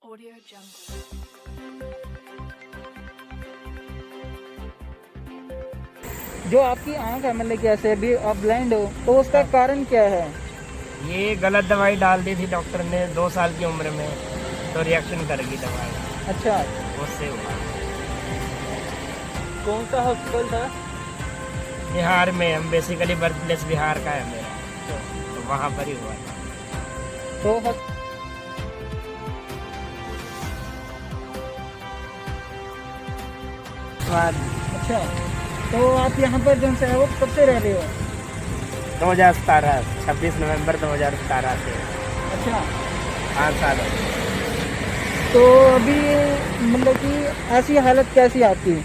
Audio Jungle. जो आपकी आंख है मतलब कि ऐसे अभी आप ब्लाइंड हो तो उसका कारण क्या है? ये गलत दवाई डाल दी थी डॉक्टर ने 2 साल की उम्र में, तो रिएक्शन कर गई दवाई, अच्छा, उससे हुआ। कौन सा हॉस्पिटल था? बिहार में, हम बेसिकली बर्थ प्लेस बिहार का है मेरा, तो वहाँ पर ही हुआ था। तो अच्छा, तो आप यहाँ पर जो है वो कब से रह रहे हो? 2017, 26 नवंबर 2017 से अच्छा, 5 साल हो गए। तो अभी मतलब कि ऐसी हालत कैसी आपकी?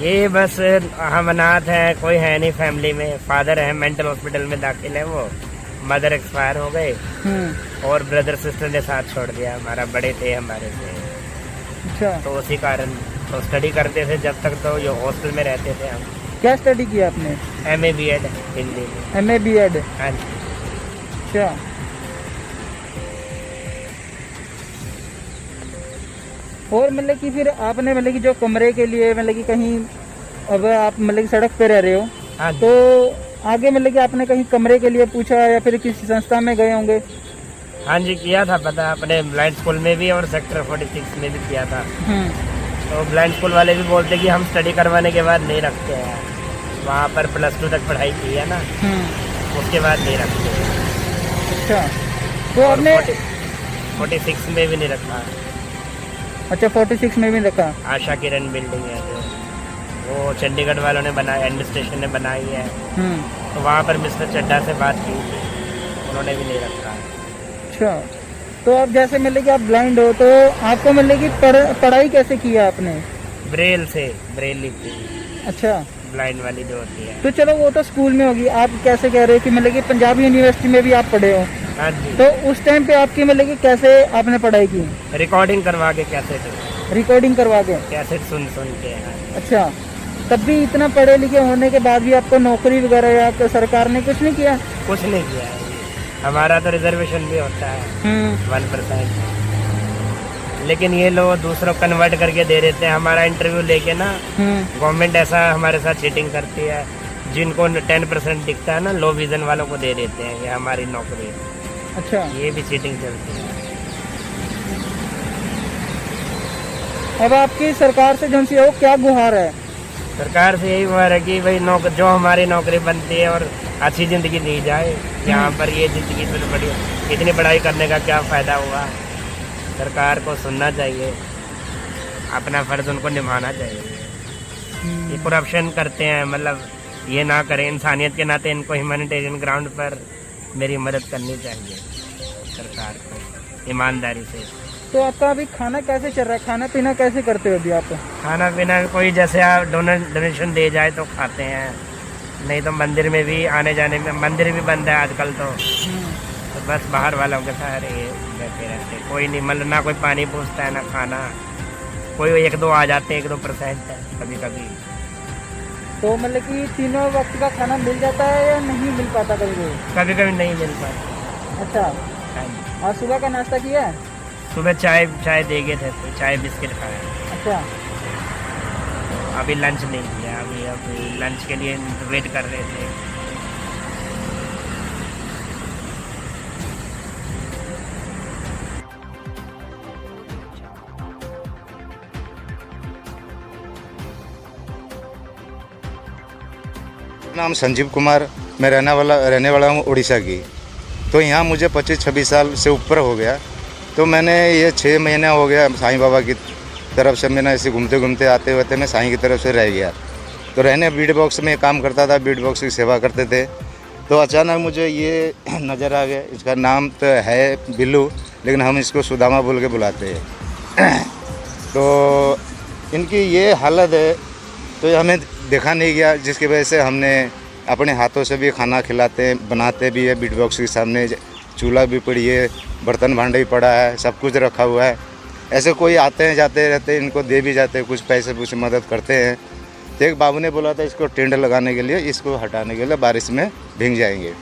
ये बस हम अनाथ हैं, कोई है नहीं फैमिली में। फादर है मेंटल हॉस्पिटल में दाखिल है, वो मदर एक्सपायर हो गए और ब्रदर सिस्टर ने साथ छोड़ दिया। हमारा बड़े थे हमारे से, अच्छा, तो उसी कारण तो स्टडी करते थे जब तक, तो ये हॉस्टल में रहते थे हम। क्या स्टडी किया आपने? MA B.Ed हिंदी में। MA B.Ed। हाँ जी। अच्छा, और मतलब कि फिर आपने मतलब कि जो कमरे के लिए मतलब कि कहीं, अब आप मतलब कि सड़क पे रह रहे हो हाँ जी। तो आगे मतलब कि आपने कहीं कमरे के लिए पूछा या फिर किसी संस्था में गए होंगे? हाँ जी, किया था पता, अपने ब्लाइंड स्कूल में भी और सेक्टर 46 में भी किया था। तो ब्लाइंड स्कूल वाले भी बोलते कि हम स्टडी करवाने के बाद नहीं रखते हैं, वहाँ पर +2 तक पढ़ाई की है ना, उसके बाद नहीं रखते हैं। अच्छा, तो और आपने 46 में भी नहीं रखा। अच्छा 46 में भी रखा? आशा किरण बिल्डिंग है जो, वो चंडीगढ़ वालों ने बनाया, एडमिनिस्ट्रेशन ने बनाई है, तो वहाँ पर मिस्टर चड्ढा से बात की थी, उन्होंने भी नहीं रखा। अच्छा, तो आप जैसे मतलब कि आप ब्लाइंड हो तो आपको मतलब कि पढ़ाई कैसे किया आपने? ब्रेल से, ब्रेल लिपि, अच्छा, ब्लाइंड वाली जो होती है। तो चलो वो तो स्कूल में होगी, आप कैसे कह रहे हो कि मतलब कि पंजाब यूनिवर्सिटी में भी आप पढ़े हो, हाँ जी। तो उस टाइम पे आपकी मतलब कि कैसे आपने पढ़ाई की? रिकॉर्डिंग करवा के, कैसेट रिकॉर्डिंग करवा के? कैसेट सुन के। हाँ। अच्छा, तब भी इतना पढ़े लिखे होने के बाद भी आपको नौकरी वगैरह या सरकार ने कुछ नहीं किया? कुछ नहीं किया है। हमारा तो रिजर्वेशन भी होता है 1%, लेकिन ये लोग दूसरों कन्वर्ट करके दे देते हैं। हमारा इंटरव्यू लेके ना गवर्नमेंट ऐसा हमारे साथ चीटिंग करती है, जिनको 10% दिखता है ना, लो विजन वालों को दे देते हैं ये हमारी नौकरी। अच्छा, ये भी चीटिंग चलती है। अब आपकी सरकार से जो सी है वो क्या गुहार है? सरकार से यही हुआ है कि भाई जो हमारी नौकरी बनती है और अच्छी ज़िंदगी दी जाए। यहाँ पर ये ज़िंदगी तो बड़ी, इतनी पढ़ाई करने का क्या फ़ायदा हुआ। सरकार को सुनना चाहिए, अपना फ़र्ज उनको निभाना चाहिए। ये करप्शन करते हैं, मतलब ये ना करें। इंसानियत के नाते इनको ह्यूमैनिटेरियन ग्राउंड पर मेरी मदद करनी चाहिए सरकार को, ईमानदारी से। तो आपका अभी खाना कैसे चल रहा है? खाना पीना कैसे करते हो अभी आप? खाना पीना कोई जैसे आप डोनेशन दे जाए तो खाते हैं, नहीं तो मंदिर में भी आने जाने में, मंदिर भी बंद है आजकल तो बस बाहर वालों के साथ ये बैठे रहते, कोई नहीं, मतलब ना कोई पानी पूछता है ना खाना। कोई 1-2 आ जाते हैं, 1-2% है कभी कभी। तो मतलब कि तीनों वक्त का खाना मिल जाता है या नहीं मिल पाता कभी? कभी कभी नहीं मिल पाता। अच्छा, हाँ जी। और सुबह का नाश्ता किया है? सुबह चाय दे गए थे, चाय बिस्किट खाया। अच्छा, अभी लंच नहीं किया, अभी लंच के लिए वेट कर रहे थे। नाम संजीव कुमार, मैं रहने वाला हूँ उड़ीसा की। तो यहाँ मुझे 25-26 साल से ऊपर हो गया। तो मैंने ये 6 महीना हो गया साईं बाबा की तरफ से, मैंने ऐसे घूमते घूमते आते हुए मैं साईं की तरफ से रह गया। तो रहने बीट बॉक्स में काम करता था, बीट बॉक्स की सेवा करते थे। तो अचानक मुझे ये नज़र आ गया, इसका नाम तो है बिल्लू, लेकिन हम इसको सुदामा बोल के बुलाते हैं। तो इनकी ये हालत है, तो हमें देखा नहीं गया, जिसकी वजह से हमने अपने हाथों से भी खाना खिलाते हैं, बनाते भी है। बीट बॉक्स के सामने चूल्हा भी पड़ी है, बर्तन भांडे भी पड़ा है, सब कुछ रखा हुआ है। ऐसे कोई आते हैं जाते रहते हैं, इनको दे भी जाते हैं, कुछ पैसे कुछ मदद करते हैं। तो एक बाबू ने बोला था इसको टेंट लगाने के लिए, इसको हटाने के लिए, बारिश में भीग जाएंगे।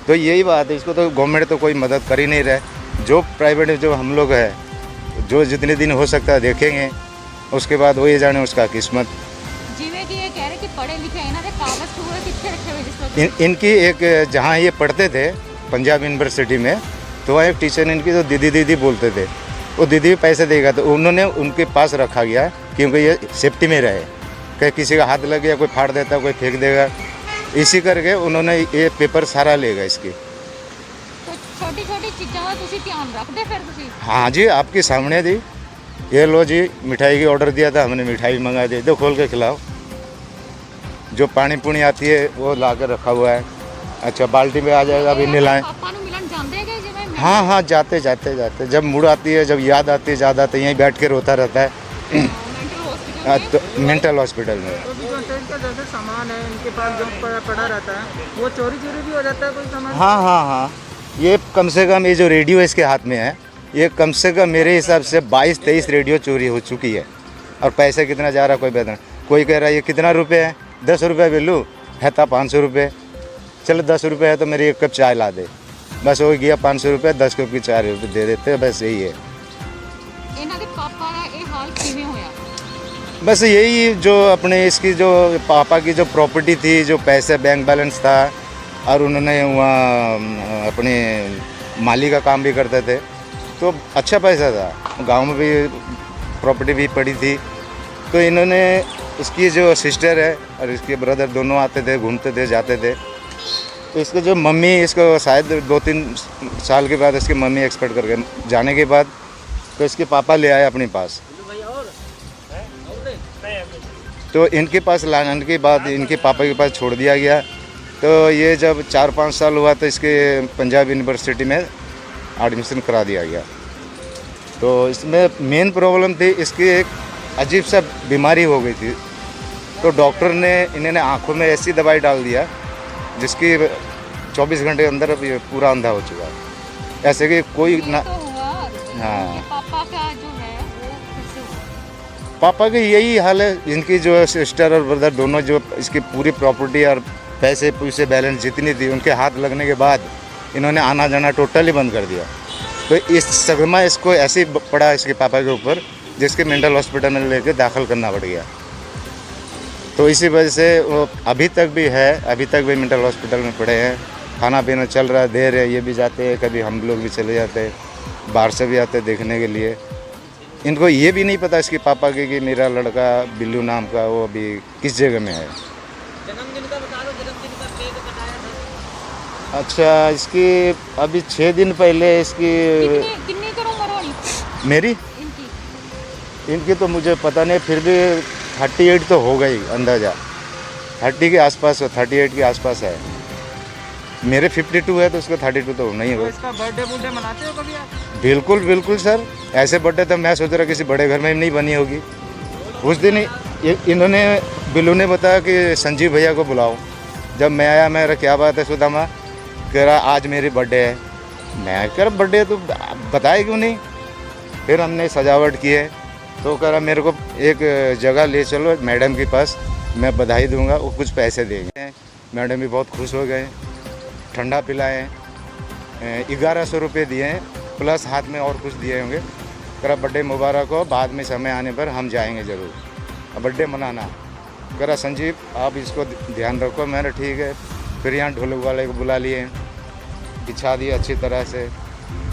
तो यही बात है, इसको तो गवर्नमेंट तो कोई मदद कर ही नहीं रहा है। जो प्राइवेट जो हम लोग है जो जितने दिन हो सकता है देखेंगे, उसके बाद वही जाने उसका किस्मत। जिਵੇਂ कि ये कह रहे कि पढ़े लिखे इन्होंने कागज पूरे कितने रखे हुए जिस वक्त इनकी एक जहाँ ये पढ़ते थे पंजाब यूनिवर्सिटी में, तो वहाँ एक टीचर इनकी तो दीदी दीदी बोलते थे, वो दीदी भी पैसे देगा, तो उन्होंने उनके पास रखा गया क्योंकि ये सेफ्टी में रहे, कहीं किसी का हाथ लग गया, कोई फाड़ देता, कोई फेंक देगा, इसी करके उन्होंने ये पेपर सारा लेगा इसकी। तो छोटी छोटी चीज़ों का तुसी ध्यान रखते फिर तुसी? हाँ जी, आपके सामने दी, ये लो जी, मिठाई की ऑर्डर दिया था, हमने मिठाई मंगा दी, दो खोल के खिलाओ। जो पानी पुनी आती है वो ला कर रखा हुआ है। अच्छा, बाल्टी में आ जाएगा, अभी नहलाएं। पापा ਨੂੰ ਮਿਲਣ ਜਾਂਦੇ ਹੈਗੇ ਜਿਵੇਂ हाँ हाँ, जाते जाते जाते, जब मूड आती है, जब याद आती है ज़्यादा, तो यहीं बैठ के रोता रहता है। मेंटल हॉस्पिटल तो मेंटल हॉस्पिटल में। तो भी जो इनका जैसे सामान है इनके पास जो पड़ा रहता है, वो चोरी भी हो जाता है कोई सामान? हाँ हाँ हाँ, ये कम से कम ये जो रेडियो इसके हाथ में है, ये कम से कम मेरे हिसाब से 22-23 रेडियो चोरी हो चुकी है। और पैसे कितना जा रहा है कोई पता नहीं। कोई कह रहा है ये कितना रुपए है, 10 रुपये बिल्लू है, था 500 रुपये, चलो 10 रुपये है तो मेरी एक कप चाय ला दे, बस हो गया 500 रुपये, 10 कप की 4 रुपये दे देते हैं, बस यही है। ਇਹਨਾਂ ਦੇ ਪਾਪਾ ਦਾ ਇਹ ਹਾਲ ਕਿਵੇਂ ਹੋਇਆ? बस यही जो अपने इसकी जो पापा की जो प्रॉपर्टी थी, जो पैसे बैंक बैलेंस था, और उन्होंने वहाँ अपने माली का काम भी करते थे, तो अच्छा पैसा था, गांव में भी प्रॉपर्टी भी पड़ी थी। तो इन्होंने इसकी जो सिस्टर है और इसके ब्रदर दोनों आते थे, घूमते थे, जाते थे। तो इसके जो मम्मी, इसको शायद 2-3 साल के बाद इसकी मम्मी एक्सपर्ट करके जाने के बाद, तो इसके पापा ले आए अपने पास। तो इनके पास लाने के बाद इनके पापा के पास छोड़ दिया गया। तो ये जब 4-5 साल हुआ तो इसके पंजाब यूनिवर्सिटी में एडमिशन करा दिया गया। तो इसमें मेन प्रॉब्लम थी, इसकी एक अजीब सा बीमारी हो गई थी। तो डॉक्टर ने इन्होंने आँखों में ऐसी दवाई डाल दिया जिसकी 24 घंटे अंदर अब ये पूरा अंधा हो चुका है। ऐसे कि कोई ये ना, तो हुआ। हाँ। पापा का जो है वो कैसे हुआ? पापा की यही हाल है। इनकी जो सिस्टर और ब्रदर दोनों, जो इसकी पूरी प्रॉपर्टी और पैसे पूसे बैलेंस जितनी थी, उनके हाथ लगने के बाद इन्होंने आना जाना टोटली बंद कर दिया। तो इस सदमा इसको ऐसे ही पड़ा इसके पापा के ऊपर, जिसके मेंटल हॉस्पिटल में लेके दाखिल करना पड़ गया। तो इसी वजह से वो अभी तक भी है, अभी तक भी मेंटल हॉस्पिटल में पड़े हैं। खाना पीना चल रहा है, दे रहे, ये भी जाते हैं, कभी हम लोग भी चले जाते हैं, बाहर से भी आते देखने के लिए। इनको ये भी नहीं पता इसके पापा के कि मेरा लड़का बिल्लू नाम का वो अभी किस जगह में है। जन्मदिन का बता दो, जन्मदिन का केक कटाया था? अच्छा, इसकी अभी 6 दिन पहले इसकी कितनी कर उम्र होनी मेरी इनकी? इनकी तो मुझे पता नहीं, फिर भी 38 तो हो गई अंदाज़ा, 30 के आसपास, 38 के आसपास है। मेरे 52 है तो उसका 32 तो नहीं तो होगा। इसका बर्थडे मनाते हो कभी आप? बिल्कुल बिल्कुल सर, ऐसे बर्थडे तो मैं सोच रहा किसी बड़े घर में नहीं बनी होगी। उस दिन इन्होंने, बिल्लू ने बताया कि संजीव भैया को बुलाओ। जब मैं आया, मेरा क्या बात है सुदामा, कह रहा आज मेरी बर्थडे है। मैं कह रहा बर्थडे तो बताए क्यों नहीं। फिर हमने सजावट की है, तो कह रहा मेरे को एक जगह ले चलो मैडम के पास, मैं बधाई दूंगा, वो कुछ पैसे देंगे। मैडम भी बहुत खुश हो गए, ठंडा पिलाए, 1100 रुपये दिए हैं, प्लस हाथ में और कुछ दिए होंगे। कह रहा बर्थडे मुबारक हो, बाद में समय आने पर हम जाएंगे ज़रूर, अब बर्थडे मनाना। कह रहा संजीव आप इसको ध्यान रखो। मैंने ठीक है। फिर यहाँ ढोलक वाले को बुला लिए, बिछा दिए अच्छी तरह से,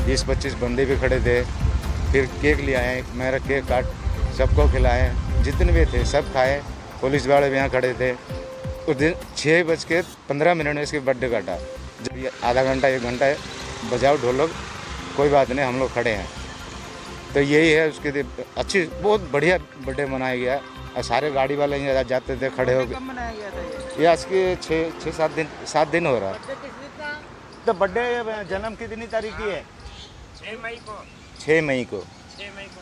20-25 बंदे भी खड़े थे। फिर केक ले आए, मेरा केक काट सबको खिलाए, जितने भी थे सब खाए। पुलिस वाले भी यहाँ खड़े थे। उस दिन 6:15 में इसके बर्थडे काटा। जब ये आधा घंटा 1 घंटा बजाओ ढोलक, कोई बात नहीं, हम लोग खड़े हैं। तो यही है उसके अच्छी, बहुत बढ़िया बर्थडे मनाया गया। और सारे गाड़ी वाले यहाँ जाते थे खड़े हो कब मनाया गया था ये? ये आज के 7 दिन हो रहा है। बर्थडे किस दिन था? तो बर्थडे जन्म कितनी तारीख की है? 6 मई को। 6 मई को। 6 मई को।